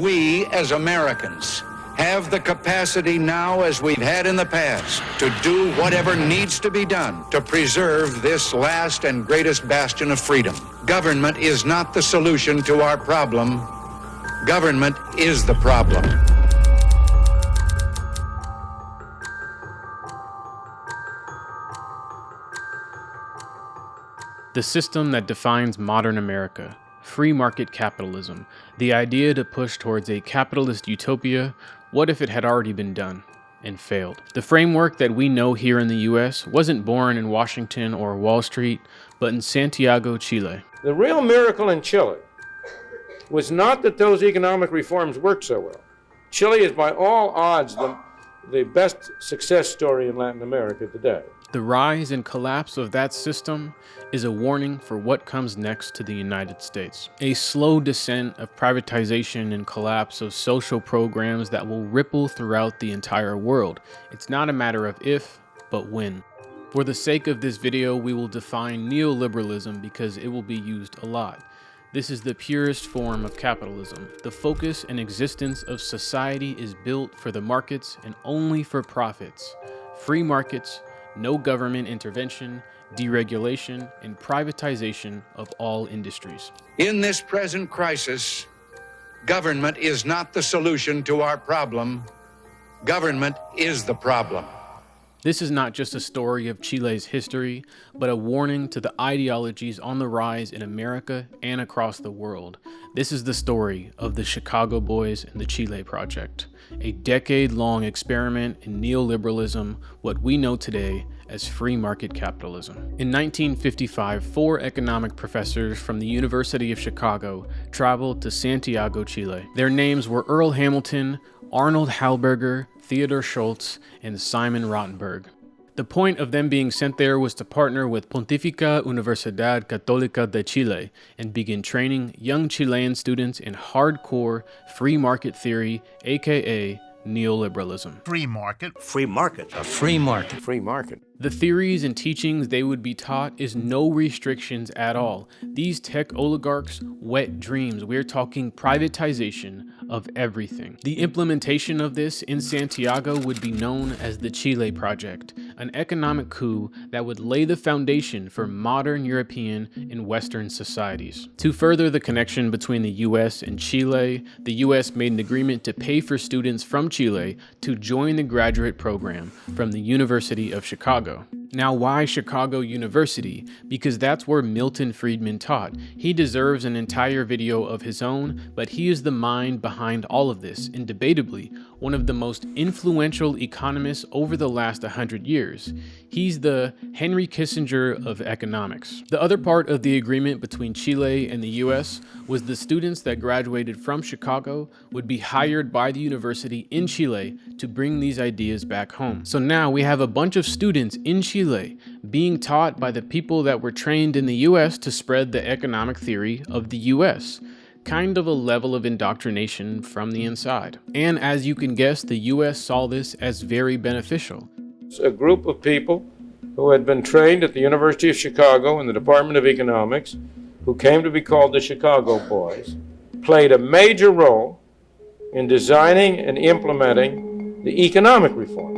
we as Americans have the capacity now, as we've had in the past, to do whatever needs to be done to preserve this last and greatest bastion of freedom. Government is not the solution to our problem. Government is the problem. The system that defines modern America, free market capitalism, the idea to push towards a capitalist utopia. What if it had already been done and failed? The framework that we know here in the US wasn't born in Washington or Wall Street, but in Santiago, Chile. The real miracle in Chile was not that those economic reforms worked so well. Chile is by all odds the best success story in Latin America today. The rise and collapse of that system is a warning for what comes next to the United States. A slow descent of privatization and collapse of social programs that will ripple throughout the entire world. It's not a matter of if, but when. For the sake of this video, we will define neoliberalism because it will be used a lot. This is the purest form of capitalism. The focus and existence of society is built for the markets and only for profits. Free markets, no government intervention, deregulation, and privatization of all industries. In this present crisis, government is not the solution to our problem. Government is the problem. This is not just a story of Chile's history, but a warning to the ideologies on the rise in America and across the world. This is the story of the Chicago Boys and the Chile Project, a decade-long experiment in neoliberalism, what we know today as free market capitalism. In 1955, 4 economic professors from the University of Chicago traveled to Santiago, Chile. Their names were Earl Hamilton, Arnold Hallberger, Theodor Schultz, and Simon Rottenberg. The point of them being sent there was to partner with Pontificia Universidad Católica de Chile and begin training young Chilean students in hardcore free market theory, aka neoliberalism. Free market. Free market. A free market. Free market. The theories and teachings they would be taught is no restrictions at all. These tech oligarchs' wet dreams. We're talking privatization of everything. The implementation of this in Santiago would be known as the Chile Project, an economic coup that would lay the foundation for modern European and Western societies. To further the connection between the US and Chile, the US made an agreement to pay for students from Chile to join the graduate program from the University of Chicago. Now, why Chicago University? Because that's where Milton Friedman taught. He deserves an entire video of his own, but he is the mind behind all of this, and debatably, one of the most influential economists over the last 100 years. He's the Henry Kissinger of economics. The other part of the agreement between Chile and the US was the students that graduated from Chicago would be hired by the university in Chile to bring these ideas back home. So now we have a bunch of students in Chile being taught by the people that were trained in the US to spread the economic theory of the US. Kind of a level of indoctrination from the inside. And as you can guess, the US saw this as very beneficial. A group of people who had been trained at the University of Chicago in the Department of Economics, who came to be called the Chicago Boys, played a major role in designing and implementing the economic reforms.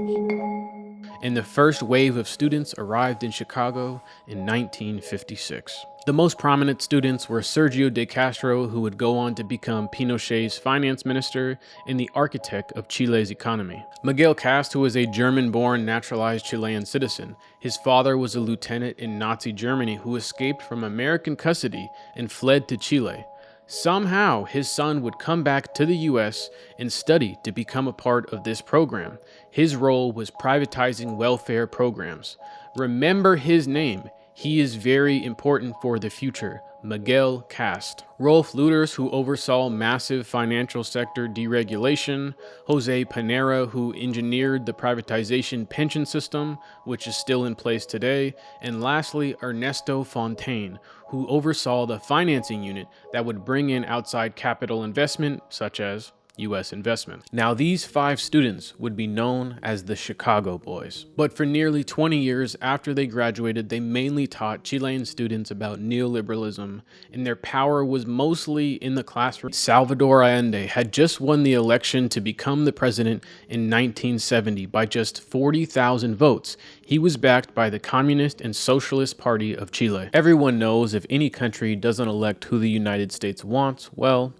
And the first wave of students arrived in Chicago in 1956. The most prominent students were Sergio de Castro, who would go on to become Pinochet's finance minister and the architect of Chile's economy. Miguel Cast, who was a German-born naturalized Chilean citizen. His father was a lieutenant in Nazi Germany who escaped from American custody and fled to Chile. Somehow, his son would come back to the US and study to become a part of this program. His role was privatizing welfare programs. Remember his name. He is very important for the future. Miguel Cast. Rolf Luders, who oversaw massive financial sector deregulation. Jose Panera, who engineered the privatization pension system, which is still in place today. And lastly, Ernesto Fontaine, who oversaw the financing unit that would bring in outside capital investment, such as U.S. investments. Now, these 5 students would be known as the Chicago Boys. But for nearly 20 years after they graduated, they mainly taught Chilean students about neoliberalism, and their power was mostly in the classroom. Salvador Allende had just won the election to become the president in 1970 by just 40,000 votes. He was backed by the Communist and Socialist Party of Chile. Everyone knows if any country doesn't elect who the United States wants, well,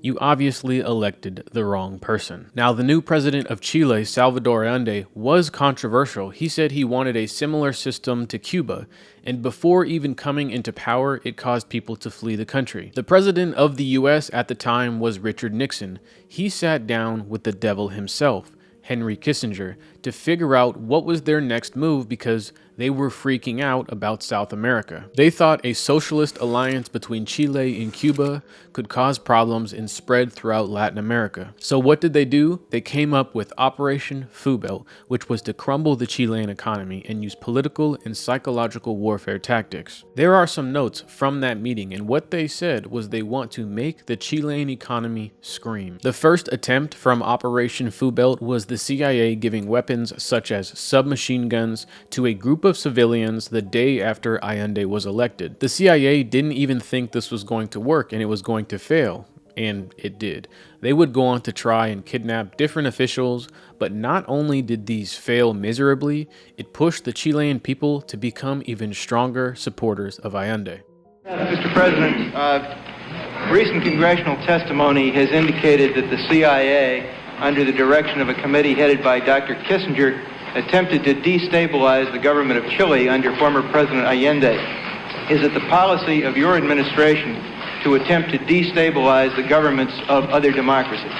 you obviously elected the wrong person. Now, the new president of Chile, Salvador Allende, was controversial. He said he wanted a similar system to Cuba, and before even coming into power, it caused people to flee the country. The president of the US at the time was Richard Nixon. He sat down with the devil himself, Henry Kissinger, to figure out what was their next move because they were freaking out about South America. They thought a socialist alliance between Chile and Cuba could cause problems and spread throughout Latin America. So what did they do? They came up with Operation Fubel, which was to crumble the Chilean economy and use political and psychological warfare tactics. There are some notes from that meeting, and what they said was they want to make the Chilean economy scream. The first attempt from Operation Fubel was the CIA giving weapons such as submachine guns to a group of civilians the day after Allende was elected. The CIA didn't even think this was going to work and it was going to fail, and it did. They would go on to try and kidnap different officials, but not only did these fail miserably, it pushed the Chilean people to become even stronger supporters of Allende. Mr. President, recent congressional testimony has indicated that the CIA, under the direction of a committee headed by Dr. Kissinger, attempted to destabilize the government of Chile under former President Allende. Is it the policy of your administration to attempt to destabilize the governments of other democracies?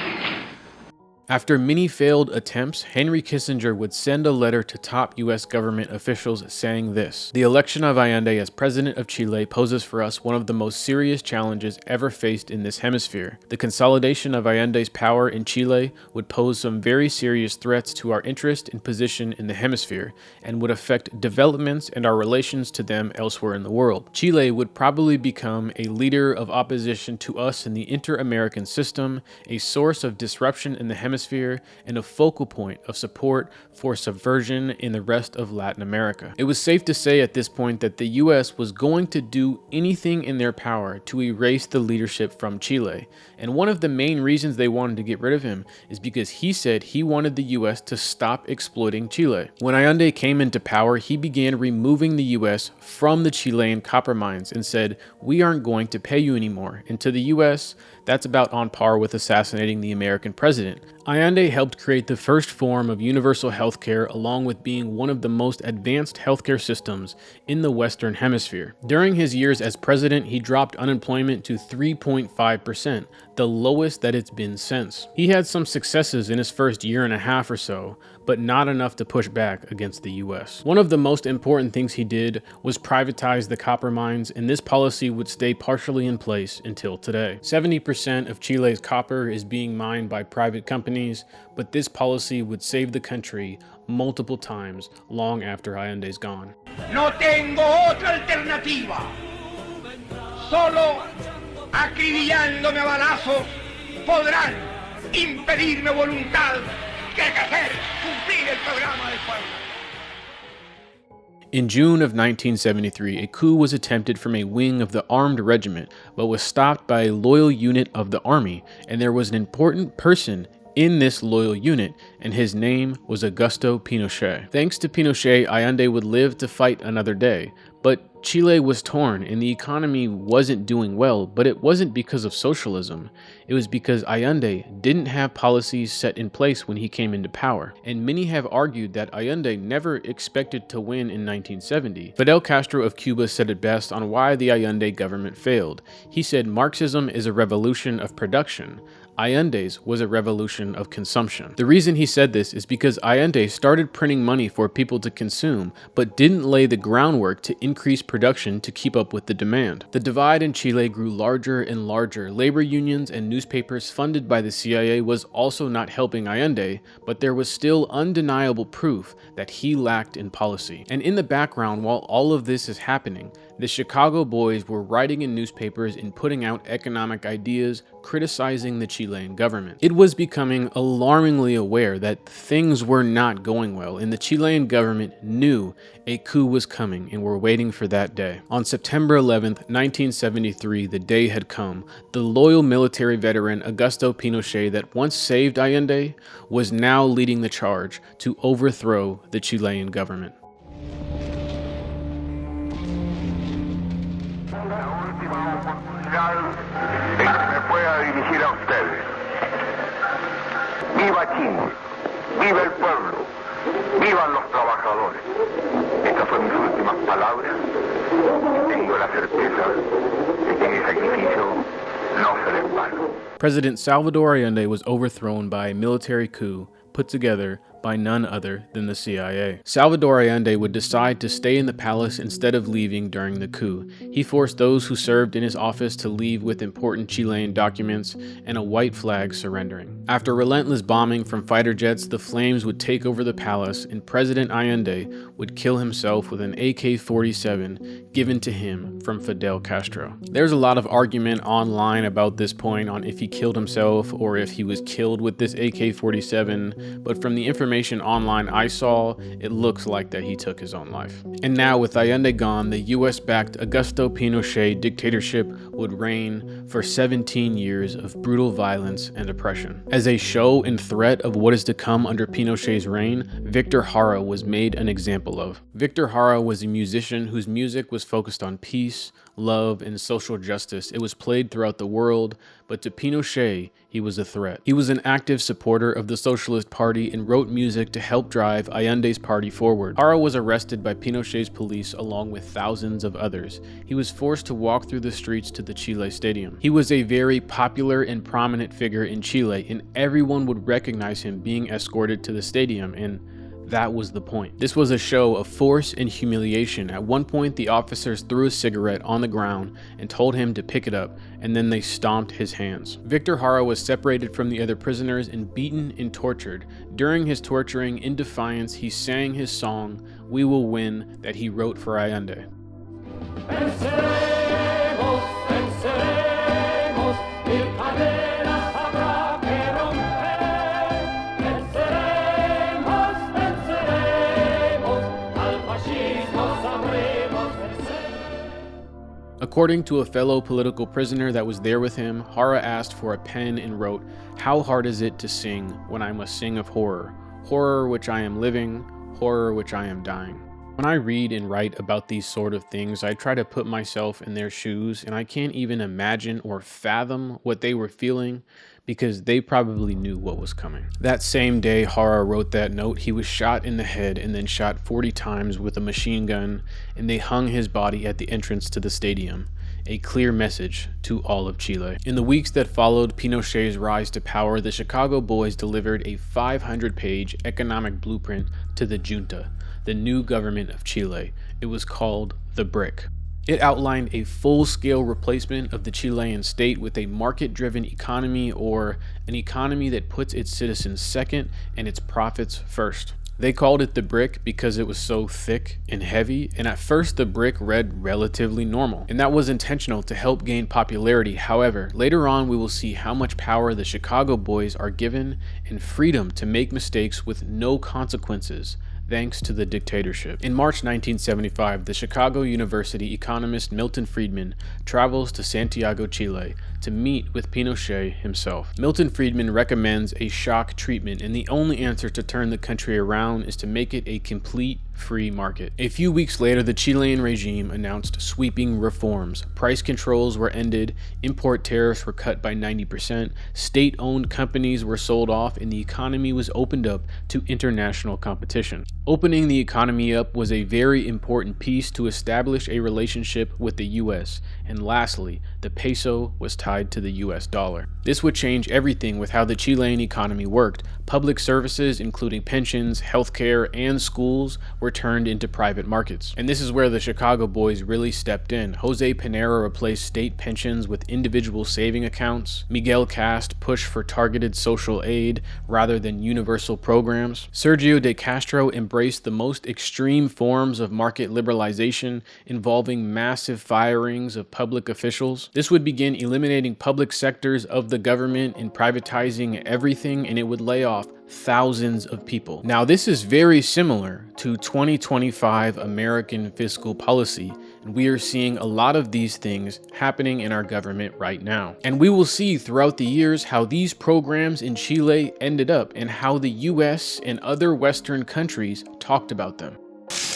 After many failed attempts, Henry Kissinger would send a letter to top U.S. government officials saying this: "The election of Allende as president of Chile poses for us one of the most serious challenges ever faced in this hemisphere. The consolidation of Allende's power in Chile would pose some very serious threats to our interest and position in the hemisphere, and would affect developments and our relations to them elsewhere in the world. Chile would probably become a leader of opposition to us in the inter-American system, a source of disruption in the hemisphere, and a focal point of support for subversion in the rest of Latin America." It was safe to say at this point that the US was going to do anything in their power to erase the leadership from Chile. And one of the main reasons they wanted to get rid of him is because he said he wanted the US to stop exploiting Chile. When Allende came into power, he began removing the US from the Chilean copper mines and said, "We aren't going to pay you anymore." And to the US, that's about on par with assassinating the American president. Allende helped create the first form of universal healthcare, along with being one of the most advanced healthcare systems in the Western Hemisphere. During his years as president, he dropped unemployment to 3.5%, the lowest that it's been since. He had some successes in his first year and a half or so, but not enough to push back against the US. One of the most important things he did was privatize the copper mines, and this policy would stay partially in place until today. 70% of Chile's copper is being mined by private companies, but this policy would save the country multiple times long after Allende's gone. No tengo otra alternativa. Solo acribillándome a balazos podrán impedirme voluntad que hacer cumplir el programa del pueblo. In June of 1973, a coup was attempted from a wing of the armed regiment, but was stopped by a loyal unit of the army, and there was an important person in this loyal unit, and his name was Augusto Pinochet. Thanks to Pinochet, Allende would live to fight another day, but Chile was torn and the economy wasn't doing well, but it wasn't because of socialism. It was because Allende didn't have policies set in place when he came into power, and many have argued that Allende never expected to win in 1970. Fidel Castro of Cuba said it best on why the Allende government failed. He said Marxism is a revolution of production. Allende's was a revolution of consumption. The reason he said this is because Allende started printing money for people to consume, but didn't lay the groundwork to increase production to keep up with the demand. The divide in Chile grew larger and larger. Labor unions and newspapers funded by the CIA was also not helping Allende, but there was still undeniable proof that he lacked in policy. And in the background, while all of this is happening, The Chicago boys were writing in newspapers and putting out economic ideas criticizing the Chilean government. It was becoming alarmingly aware that things were not going well, and the Chilean government knew a coup was coming and were waiting for that day. On September 11th, 1973, the day had come. The loyal military veteran Augusto Pinochet that once saved Allende was now leading the charge to overthrow the Chilean government. En que me pueda dirigir a ustedes. ¡Viva Chile! ¡Viva el pueblo! ¡Vivan los trabajadores! Estas son mis últimas palabras y tengo la certeza de que mi sacrificio no será en vano. President Salvador Allende was overthrown by a military coup put together by none other than the CIA. Salvador Allende would decide to stay in the palace instead of leaving during the coup. He forced those who served in his office to leave with important Chilean documents and a white flag surrendering. After relentless bombing from fighter jets, the flames would take over the palace and President Allende would kill himself with an AK-47 given to him from Fidel Castro. There's a lot of argument online about this point on if he killed himself or if he was killed with this AK-47, but from the information online I saw, it looks like that he took his own life. And now with Allende gone, the US-backed Augusto Pinochet dictatorship would reign for 17 years of brutal violence and oppression. As a show and threat of what is to come under Pinochet's reign, Victor Jara was made an example of. Victor Jara was a musician whose music was focused on peace, love, and social justice. It was played throughout the world, but to Pinochet, he was a threat. He was an active supporter of the Socialist Party and wrote music to help drive Allende's party forward. Jara was arrested by Pinochet's police along with thousands of others. He was forced to walk through the streets to the Chile Stadium. He was a very popular and prominent figure in Chile, and everyone would recognize him being escorted to the stadium, and that was the point. This was a show of force and humiliation. At one point, the officers threw a cigarette on the ground and told him to pick it up, and then they stomped his hands. Victor Jara was separated from the other prisoners and beaten and tortured. During his torturing, in defiance, he sang his song, "We Will Win," that he wrote for Allende. Venceremos, venceremos, mil cadenas habrá que romper. Venceremos, venceremos, al fascismo sabremos vencer. According to a fellow political prisoner that was there with him, Jara asked for a pen and wrote, "How hard is it to sing when I must sing of horror? Horror which I am living, horror which I am dying." When I read and write about these sort of things, I try to put myself in their shoes, and I can't even imagine or fathom what they were feeling because they probably knew what was coming. That same day Jara wrote that note, he was shot in the head and then shot 40 times with a machine gun, and they hung his body at the entrance to the stadium. A clear message to all of Chile. In the weeks that followed Pinochet's rise to power, the Chicago boys delivered a 500-page economic blueprint to the junta, the new government of Chile. It was called the BRIC. It outlined a full-scale replacement of the Chilean state with a market-driven economy, or an economy that puts its citizens second and its profits first. They called it the brick because it was so thick and heavy, and at first the brick read relatively normal, and that was intentional to help gain popularity. However, later on we will see how much power the Chicago boys are given and freedom to make mistakes with no consequences, thanks to the dictatorship. In March 1975, the Chicago University economist Milton Friedman travels to Santiago, Chile, to meet with Pinochet himself. Milton Friedman recommends a shock treatment, and the only answer to turn the country around is to make it a complete free market. A few weeks later, the Chilean regime announced sweeping reforms. Price controls were ended, import tariffs were cut by 90%, state-owned companies were sold off, and the economy was opened up to international competition. Opening the economy up was a very important piece to establish a relationship with the US, and lastly, the peso was tied to the US dollar. This would change everything with how the Chilean economy worked. Public services, including pensions, healthcare, and schools, were turned into private markets. And this is where the Chicago boys really stepped in. Jose Pinero replaced state pensions with individual saving accounts. Miguel Cast pushed for targeted social aid rather than universal programs. Sergio de Castro embraced the most extreme forms of market liberalization, involving massive firings of public officials. This would begin eliminating public sectors of the government and privatizing everything, and it would lay off thousands of people. Now, this is very similar to 2025 American fiscal policy, and we are seeing a lot of these things happening in our government right now. And we will see throughout the years how these programs in Chile ended up and how the US and other Western countries talked about them.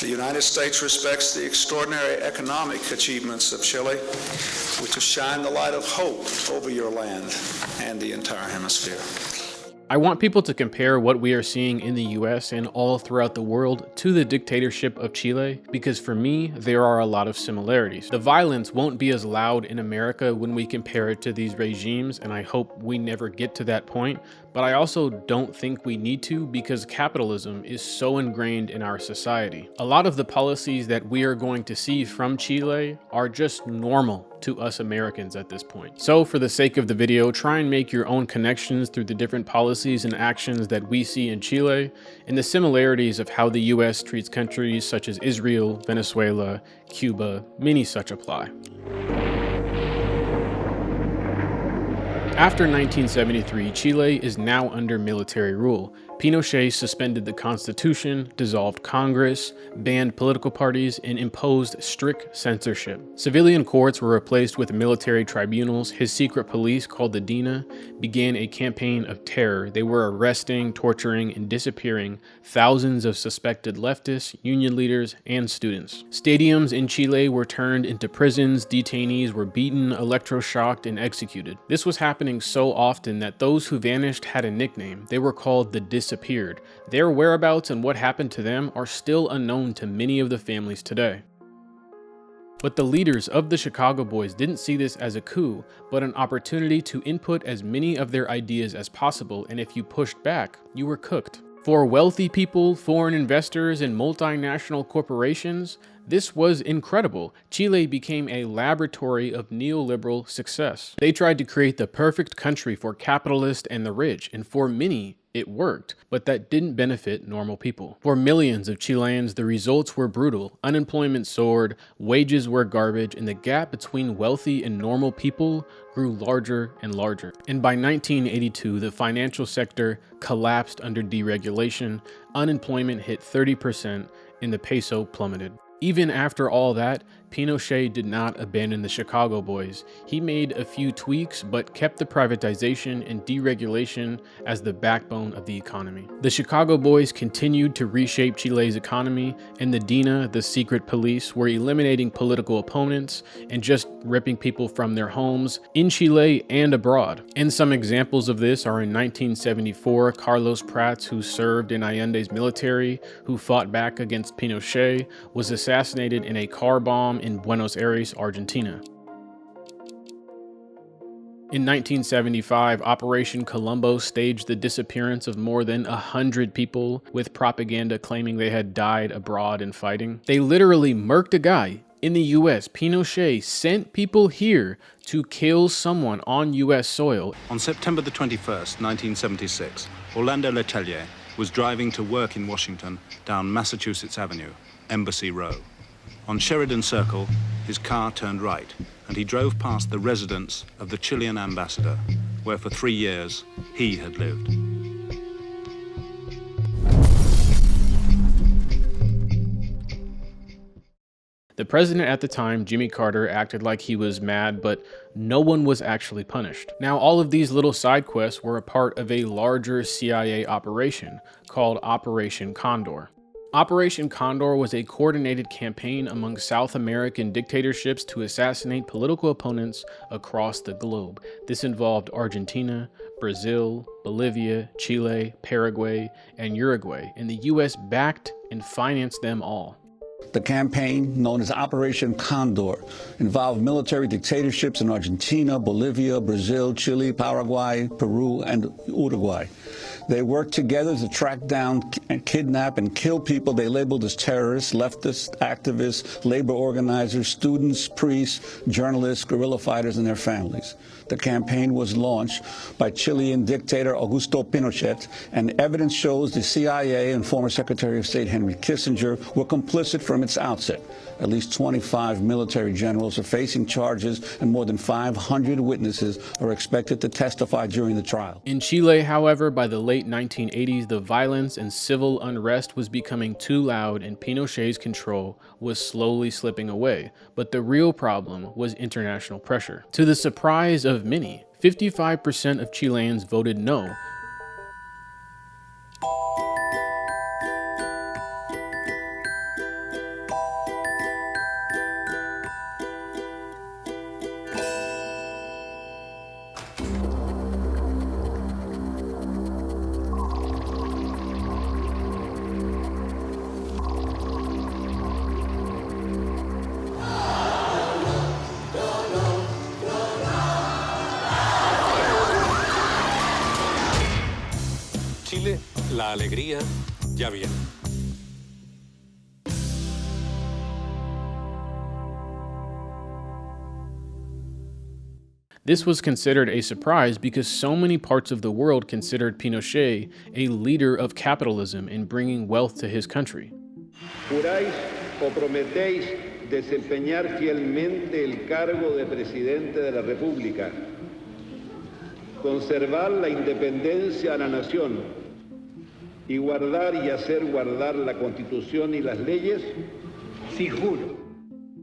The United States respects the extraordinary economic achievements of Chile, which have shined the light of hope over your land and the entire hemisphere. I want people to compare what we are seeing in the US and all throughout the world to the dictatorship of Chile, because for me, there are a lot of similarities. The violence won't be as loud in America when we compare it to these regimes, and I hope we never get to that point, but I also don't think we need to, because capitalism is so ingrained in our society. A lot of the policies that we are going to see from Chile are just normal to us Americans at this point. So for the sake of the video, try and make your own connections through the different policies and actions that we see in Chile and the similarities of how the US treats countries such as Israel, Venezuela, Cuba. Many such apply. After 1973, Chile is now under military rule. Pinochet suspended the constitution, dissolved Congress, banned political parties, and imposed strict censorship. Civilian courts were replaced with military tribunals. His secret police, called the DINA, began a campaign of terror. They were arresting, torturing, and disappearing thousands of suspected leftists, union leaders, and students. Stadiums in Chile were turned into prisons. Detainees were beaten, electroshocked, and executed. This was happening so often that those who vanished had a nickname. They were called the disappeared. Their whereabouts and what happened to them are still unknown to many of the families today. But the leaders of the Chicago boys didn't see this as a coup, but an opportunity to input as many of their ideas as possible, and if you pushed back, you were cooked. For wealthy people, foreign investors, and multinational corporations, this was incredible. Chile became a laboratory of neoliberal success. They tried to create the perfect country for capitalists and the rich, and for many, it worked, but that didn't benefit normal people. For millions of Chileans, the results were brutal. Unemployment soared, wages were garbage, and the gap between wealthy and normal people grew larger and larger. And by 1982, the financial sector collapsed under deregulation, unemployment hit 30%, and the peso plummeted. Even after all that, Pinochet did not abandon the Chicago boys. He made a few tweaks, but kept the privatization and deregulation as the backbone of the economy. The Chicago boys continued to reshape Chile's economy, and the DINA, the secret police, were eliminating political opponents and just ripping people from their homes in Chile and abroad. And some examples of this are in 1974, Carlos Prats, who served in Allende's military, who fought back against Pinochet, was assassinated in a car bomb in Buenos Aires, Argentina. In 1975, Operation Colombo staged the disappearance of more than 100 people, with propaganda claiming they had died abroad in fighting. They literally murked a guy in the US. Pinochet sent people here to kill someone on US soil. On September the 21st, 1976, Orlando Letelier was driving to work in Washington down Massachusetts Avenue, Embassy Row. On Sheridan Circle, his car turned right, and he drove past the residence of the Chilean ambassador, where for 3 years he had lived. The president at the time, Jimmy Carter, acted like he was mad, but no one was actually punished. Now, all of these little side quests were a part of a larger CIA operation called Operation Condor. Operation Condor was a coordinated campaign among South American dictatorships to assassinate political opponents across the globe. This involved Argentina, Brazil, Bolivia, Chile, Paraguay, and Uruguay, and the US backed and financed them all. The campaign, known as Operation Condor, involved military dictatorships in Argentina, Bolivia, Brazil, Chile, Paraguay, Peru, and Uruguay. They worked together to track down and kidnap and kill people they labeled as terrorists, leftist activists, labor organizers, students, priests, journalists, guerrilla fighters, and their families. The campaign was launched by Chilean dictator Augusto Pinochet, and evidence shows the CIA and former Secretary of State Henry Kissinger were complicit from its outset. At least 25 military generals are facing charges, and more than 500 witnesses are expected to testify during the trial. In Chile, however, by the late 1980s, the violence and civil unrest was becoming too loud and Pinochet's control was slowly slipping away. But the real problem was international pressure. To the surprise of many, 55% of Chileans voted no. Chile, la alegría ya viene. This was considered a surprise because so many parts of the world considered Pinochet a leader of capitalism in bringing wealth to his country. ¿Juráis o prometéis desempeñar fielmente el cargo de presidente de la República, conservar la independencia a la nación y guardar y hacer guardar la Constitución y las leyes? Sí, juro.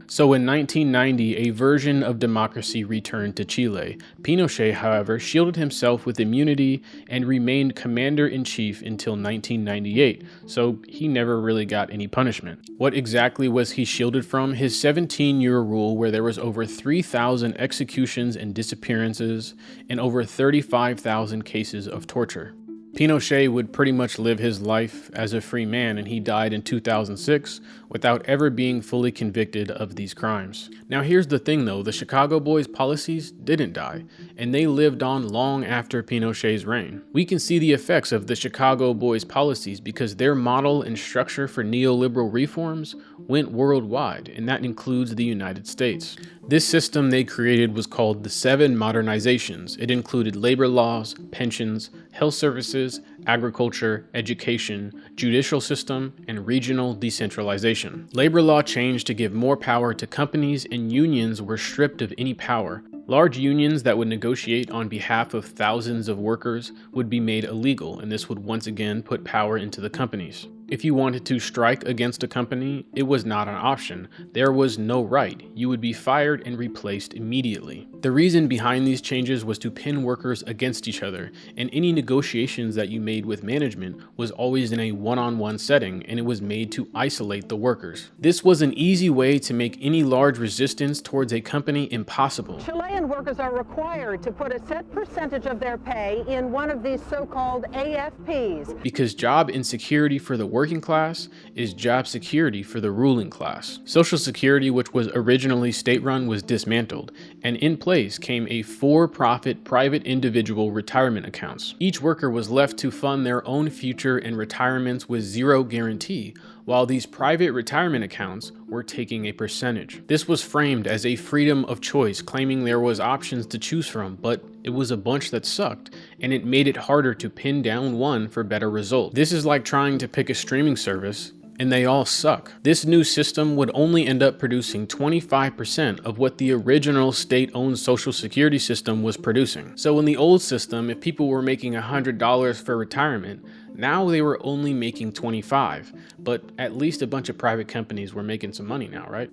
So in 1990, a version of democracy returned to Chile. Pinochet, however, shielded himself with immunity and remained commander-in-chief until 1998, so he never really got any punishment. What exactly was he shielded from? His 17-year rule, where there was over 3,000 executions and disappearances and over 35,000 cases of torture. Pinochet would pretty much live his life as a free man, and he died in 2006 without ever being fully convicted of these crimes. Now here's the thing though, the Chicago Boys' policies didn't die, and they lived on long after Pinochet's reign. We can see the effects of the Chicago Boys' policies because their model and structure for neoliberal reforms went worldwide, and that includes the United States. This system they created was called the 7 Modernizations. It included labor laws, pensions, health services, agriculture, education, judicial system, and regional decentralization. Labor law changed to give more power to companies, and unions were stripped of any power. Large unions that would negotiate on behalf of thousands of workers would be made illegal, and this would once again put power into the companies. If you wanted to strike against a company, it was not an option. There was no right. You would be fired and replaced immediately. The reason behind these changes was to pin workers against each other, and any negotiations that you made with management was always in a one-on-one setting, and it was made to isolate the workers. This was an easy way to make any large resistance towards a company impossible. Chilean workers are required to put a set percentage of their pay in one of these so-called AFPs. Because job insecurity for the working class is job security for the ruling class. Social Security, which was originally state-run, was dismantled, and in place came a for-profit private individual retirement accounts. Each worker was left to fund their own future and retirements with zero guarantee, while these private retirement accounts were taking a percentage. This was framed as a freedom of choice, claiming there was options to choose from, but it was a bunch that sucked, and it made it harder to pin down one for better results. This is like trying to pick a streaming service, and they all suck. This new system would only end up producing 25% of what the original state-owned Social Security system was producing. So in the old system, if people were making $100 for retirement, now they were only making $25, but at least a bunch of private companies were making some money now, right?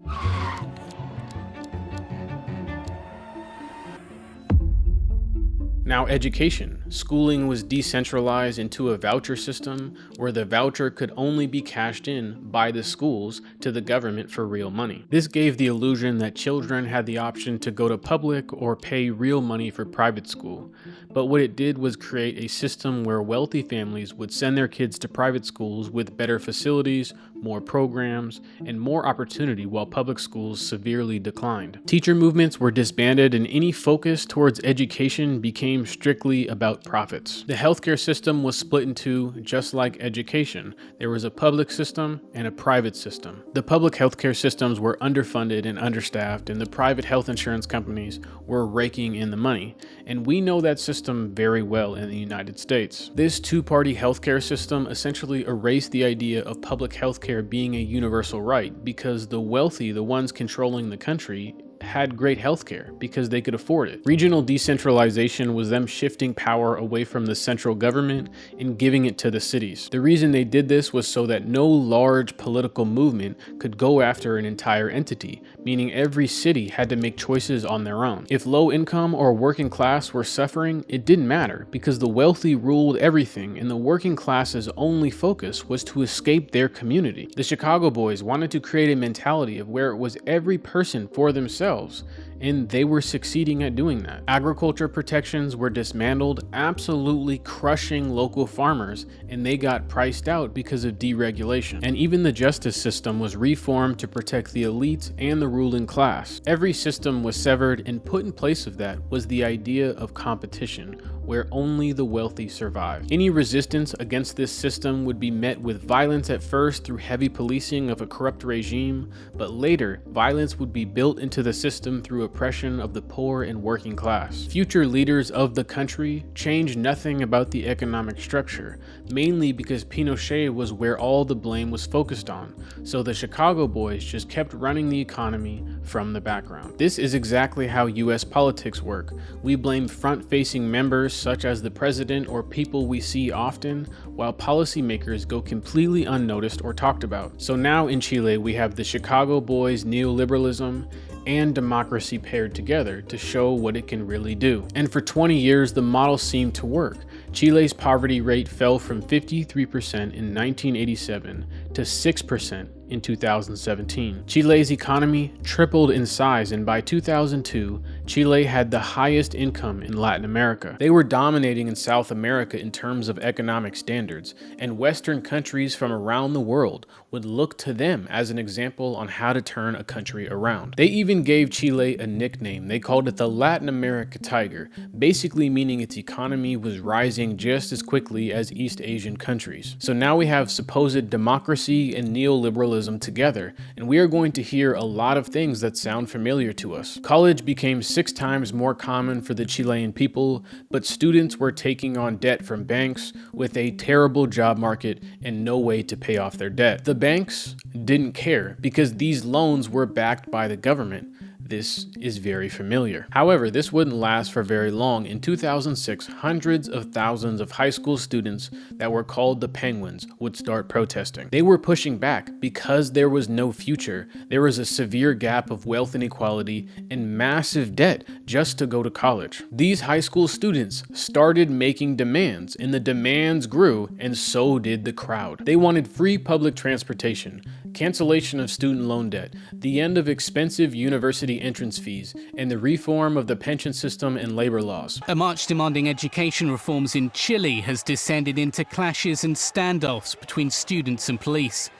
Now, education. Schooling was decentralized into a voucher system where the voucher could only be cashed in by the schools to the government for real money. This gave the illusion that children had the option to go to public or pay real money for private school. But what it did was create a system where wealthy families would send their kids to private schools with better facilities, more programs, and more opportunity, while public schools severely declined. Teacher movements were disbanded and any focus towards education became strictly about profits. The healthcare system was split in two, just like education. There was a public system and a private system. The public healthcare systems were underfunded and understaffed, and the private health insurance companies were raking in the money. And we know that system very well in the United States. This two-party healthcare system essentially erased the idea of public healthcare being a universal right, because the wealthy, the ones controlling the country, had great healthcare because they could afford it. Regional decentralization was them shifting power away from the central government and giving it to the cities. The reason they did this was so that no large political movement could go after an entire entity, meaning every city had to make choices on their own. If low income or working class were suffering, it didn't matter because the wealthy ruled everything and the working class's only focus was to escape their community. The Chicago boys wanted to create a mentality of where it was every person for themselves, and they were succeeding at doing that. Agriculture protections were dismantled, absolutely crushing local farmers, and they got priced out because of deregulation. And even the justice system was reformed to protect the elites and the ruling class. Every system was severed, and put in place of that was the idea of competition, where only the wealthy survived. Any resistance against this system would be met with violence at first through heavy policing of a corrupt regime, but later, violence would be built into the system through oppression of the poor and working class. Future leaders of the country changed nothing about the economic structure, mainly because Pinochet was where all the blame was focused on, so the Chicago boys just kept running the economy from the background. This is exactly how US politics work. We blame front-facing members such as the president or people we see often, while policymakers go completely unnoticed or talked about. So now in Chile, we have the Chicago boys' neoliberalism and democracy paired together to show what it can really do. And for 20 years, the model seemed to work. Chile's poverty rate fell from 53% in 1987 to 6% in 2017. Chile's economy tripled in size, and by 2002, Chile had the highest income in Latin America. They were dominating in South America in terms of economic standards, and Western countries from around the world would look to them as an example on how to turn a country around. They even gave Chile a nickname. They called it the Latin America Tiger, basically meaning its economy was rising just as quickly as East Asian countries. So now we have supposed democracy and neoliberalism together, and we are going to hear a lot of things that sound familiar to us. College became 6 times more common for the Chilean people, but students were taking on debt from banks with a terrible job market and no way to pay off their debt. The banks didn't care because these loans were backed by the government. This is very familiar. However, this wouldn't last for very long. In 2006, hundreds of thousands of high school students that were called the Penguins would start protesting. They were pushing back because there was no future. There was a severe gap of wealth inequality and massive debt just to go to college. These high school students started making demands, and the demands grew, and so did the crowd. They wanted free public transportation, cancellation of student loan debt, the end of expensive university entrance fees, and the reform of the pension system and labor laws. A march demanding education reforms in Chile has descended into clashes and standoffs between students and police.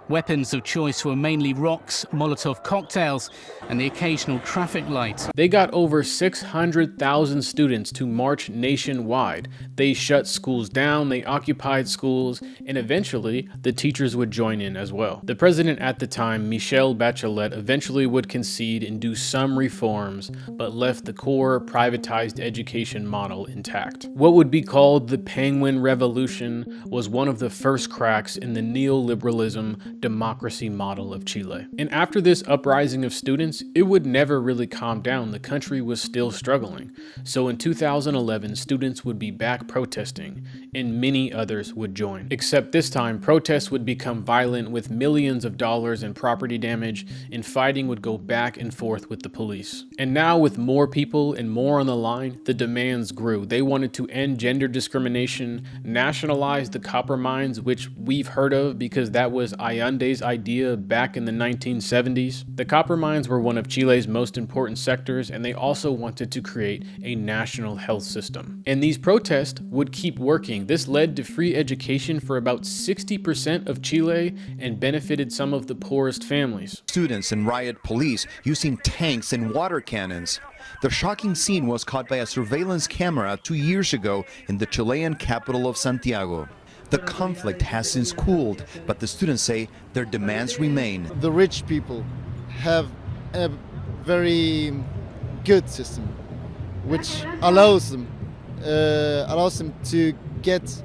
Weapons of choice were mainly rocks, Molotov cocktails, and the occasional traffic light. They got over 600,000 students to march nationwide. They shut schools down, they occupied schools, and eventually the teachers would join in as well. The president at the time, Michelle Bachelet, eventually would concede and do some reforms, but left the core privatized education model intact. What would be called the Penguin Revolution was one of the first cracks in the neoliberalism democracy model of Chile. And after this uprising of students, it would never really calm down. The country was still struggling. So in 2011, students would be back protesting, and many others would join. Except this time, protests would become violent with millions of dollars in property damage, and fighting would go back and forth with the police. And now with more people and more on the line, the demands grew. They wanted to end gender discrimination, nationalize the copper mines, which we've heard of because that was Allende's idea back in the 1970s. The copper mines were one of Chile's most important sectors, and they also wanted to create a national health system. And these protests would keep working. This led to free education for about 60% of Chile and benefited some of the poorest families. Students and riot police using tanks and water cannons. The shocking scene was caught by a surveillance camera 2 years ago in the Chilean capital of Santiago. The conflict has since cooled, but the students say their demands remain. The rich people have a very good system, which allows them to get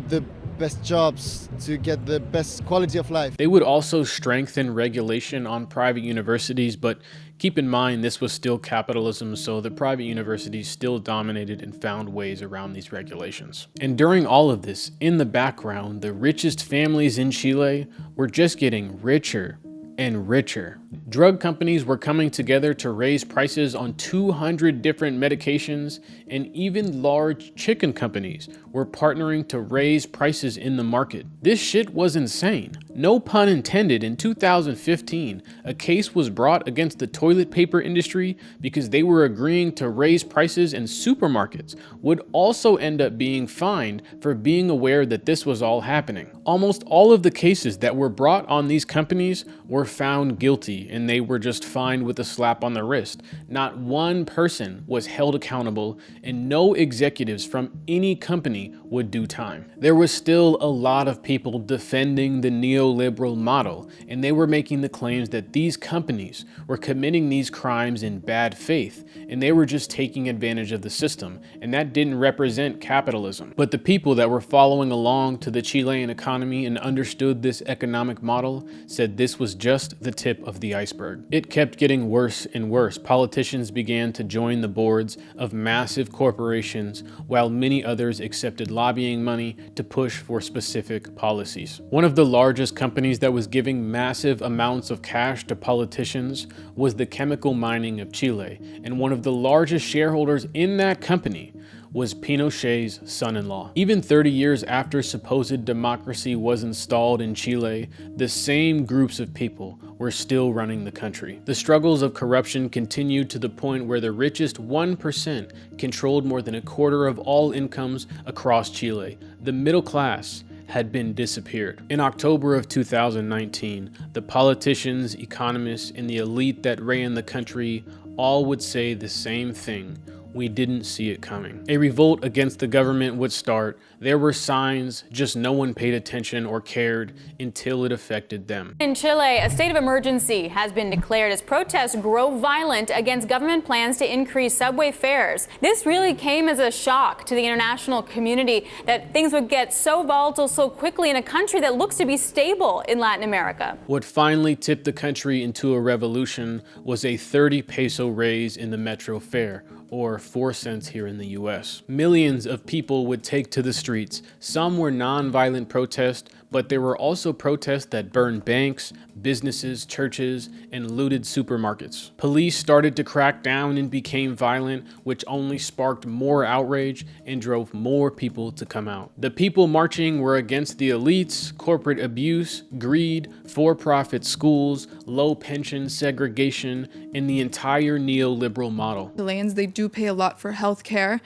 the best jobs, to get the best quality of life. They would also strengthen regulation on private universities, but keep in mind this was still capitalism, so the private universities still dominated and found ways around these regulations. And during all of this, in the background, the richest families in Chile were just getting richer and richer. Drug companies were coming together to raise prices on 200 different medications, and even large chicken companies were partnering to raise prices in the market. This shit was insane. No pun intended. In 2015, a case was brought against the toilet paper industry because they were agreeing to raise prices, and supermarkets would also end up being fined for being aware that this was all happening. Almost all of the cases that were brought on these companies were found guilty, and they were just fined with a slap on the wrist. Not one person was held accountable, and no executives from any company would do time. There was still a lot of people defending the neoliberal model, and they were making the claims that these companies were committing these crimes in bad faith, and they were just taking advantage of the system, and that didn't represent capitalism. But the people that were following along to the Chilean economy and understood this economic model said this was just the tip of the iceberg. It kept getting worse and worse. Politicians began to join the boards of massive corporations, while many others accepted lobbying money to push for specific policies. One of the largest companies that was giving massive amounts of cash to politicians was the chemical mining of Chile, and one of the largest shareholders in that company was Pinochet's son-in-law. Even 30 years after supposed democracy was installed in Chile, the same groups of people were still running the country. The struggles of corruption continued to the point where the richest 1% controlled more than a quarter of all incomes across Chile. The middle class had been disappeared. In October of 2019, the politicians, economists, and the elite that ran the country all would say the same thing: we didn't see it coming. A revolt against the government would start. There were signs, just no one paid attention or cared until it affected them. In Chile, a state of emergency has been declared as protests grow violent against government plans to increase subway fares. This really came as a shock to the international community that things would get so volatile so quickly in a country that looks to be stable in Latin America. What finally tipped the country into a revolution was a 30 peso raise in the metro fare, or 4 cents here in the US. Millions of people would take to the streets. Some were non-violent protests, but there were also protests that burned banks, businesses, churches, and looted supermarkets. Police started to crack down and became violent, which only sparked more outrage and drove more people to come out. The people marching were against the elites, corporate abuse, greed, for-profit schools, low pension, segregation, and the entire neoliberal model. Chileans, they do pay a lot for healthcare.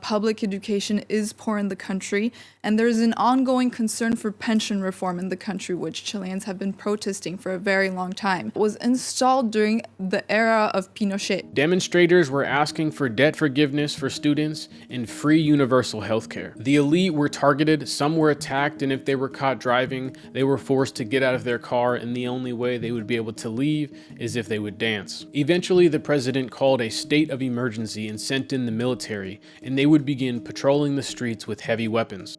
Public education is poor in the country, and there's an ongoing concern for pension reform in the country, which Chileans have been protesting for a very long time. It was installed during the era of Pinochet. Demonstrators were asking for debt forgiveness for students and free universal healthcare. The elite were targeted, some were attacked, and if they were caught driving, they were forced to get out of their car, and the only way they would be able to leave is if they would dance. Eventually, the president called a state of emergency and sent in the military, and they would begin patrolling the streets with heavy weapons.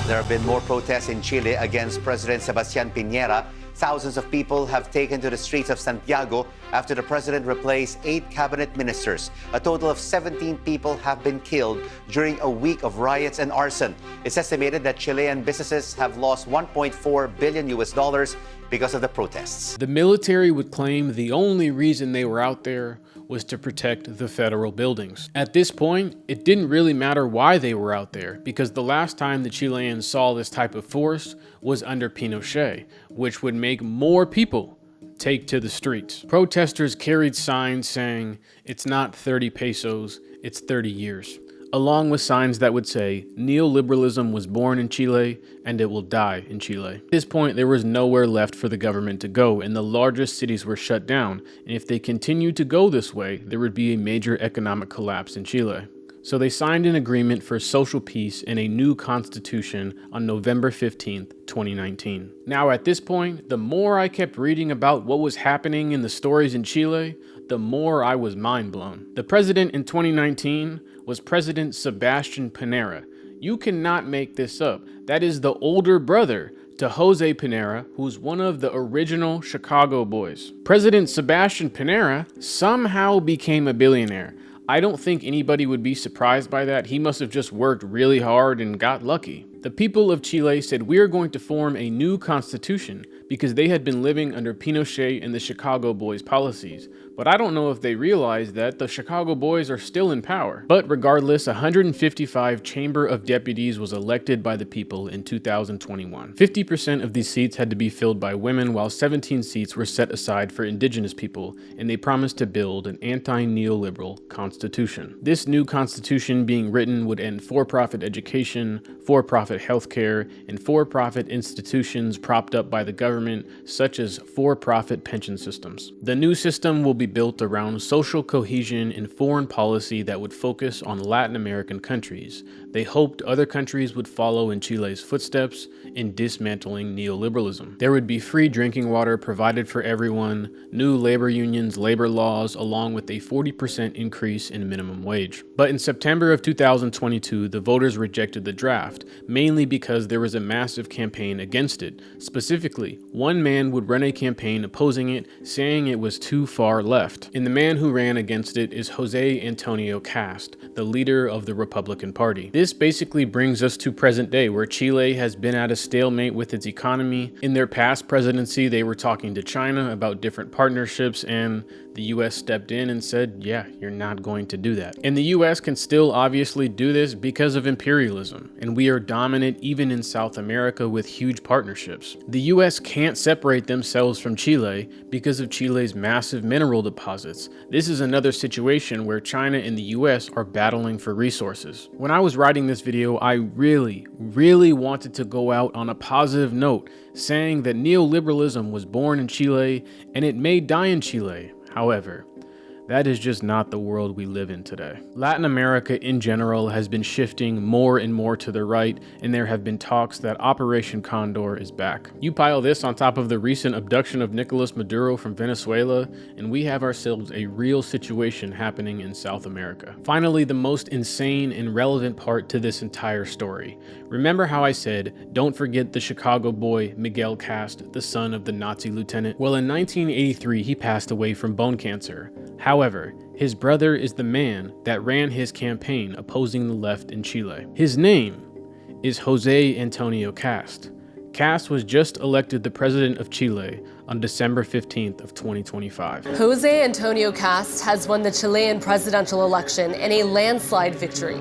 There have been more protests in Chile against President Sebastián Piñera Thousands of people have taken to the streets of Santiago after the president replaced 8 cabinet ministers. A total of 17 people have been killed during a week of riots and arson. It's estimated that Chilean businesses have lost $1.4 billion because of the protests. The military would claim the only reason they were out there was to protect the federal buildings. At this point, it didn't really matter why they were out there, because the last time the Chileans saw this type of force was under Pinochet, which would make more people take to the streets. Protesters carried signs saying, "It's not 30 pesos, it's 30 years." Along with signs that would say, "Neoliberalism was born in Chile and it will die in Chile." At this point, there was nowhere left for the government to go, and the largest cities were shut down. And if they continued to go this way, there would be a major economic collapse in Chile. So they signed an agreement for social peace and a new constitution on November 15th, 2019. Now at this point, the more I kept reading about what was happening in the stories in Chile, the more I was mind blown. The president in 2019 was President Sebastián Piñera. You cannot make this up. That is the older brother to Jose Piñera, who's one of the original Chicago boys. President Sebastián Piñera somehow became a billionaire. I don't think anybody would be surprised by that. He must have just worked really hard and got lucky. The people of Chile said, "We are going to form a new constitution," because they had been living under Pinochet and the Chicago Boys policies. But I don't know if they realized that the Chicago Boys are still in power. But regardless, 155 Chamber of Deputies was elected by the people in 2021. 50% of these seats had to be filled by women, while 17 seats were set aside for indigenous people, and they promised to build an anti-neoliberal constitution. This new constitution being written would end for-profit education, for-profit healthcare, and for-profit institutions propped up by the government, such as for-profit pension systems. The new system will be built around social cohesion and foreign policy that would focus on Latin American countries. They hoped other countries would follow in Chile's footsteps in dismantling neoliberalism. There would be free drinking water provided for everyone, new labor unions, labor laws, along with a 40% increase in minimum wage. But in September of 2022, the voters rejected the draft, mainly because there was a massive campaign against it. Specifically, one man would run a campaign opposing it, saying it was too far left. And the man who ran against it is Jose Antonio Cast, the leader of the Republican Party. This basically brings us to present day, where Chile has been at a stalemate with its economy. In their past presidency, they were talking to China about different partnerships, and the US stepped in and said, yeah, you're not going to do that. And the US can still obviously do this because of imperialism, and we are dominant even in South America with huge partnerships. The US can't separate themselves from Chile because of Chile's massive mineral deposits. This is another situation where China and the US are battling for resources. When I was writing this video, I really wanted to go out on a positive note, saying that neoliberalism was born in Chile and it may die in Chile. However, that is just not the world we live in today. Latin America in general has been shifting more and more to the right, and there have been talks that Operation Condor is back. You pile this on top of the recent abduction of Nicolas Maduro from Venezuela, and we have ourselves a real situation happening in South America. Finally, the most insane and relevant part to this entire story. Remember how I said, don't forget the Chicago boy Miguel Cast, the son of the Nazi lieutenant? Well, in 1983, he passed away from bone cancer. However, his brother is the man that ran his campaign opposing the left in Chile. His name is Jose Antonio Cast. Cast was just elected the president of Chile on December 15th of 2025. Jose Antonio Cast has won the Chilean presidential election in a landslide victory.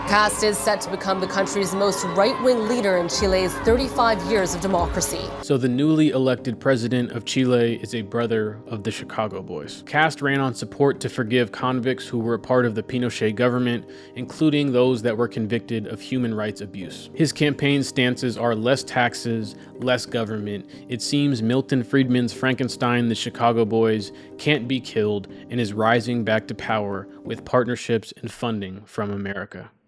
Cast is set to become the country's most right-wing leader in Chile's 35 years of democracy. So the newly elected president of Chile is a brother of the Chicago boys. Cast ran on support to forgive convicts who were a part of the Pinochet government, including those that were convicted of human rights abuse. His campaign stances are less taxes, less government. It seems Milton Friedman's Frankenstein, the Chicago boys, can't be killed and is rising back to power with partnerships and funding from America.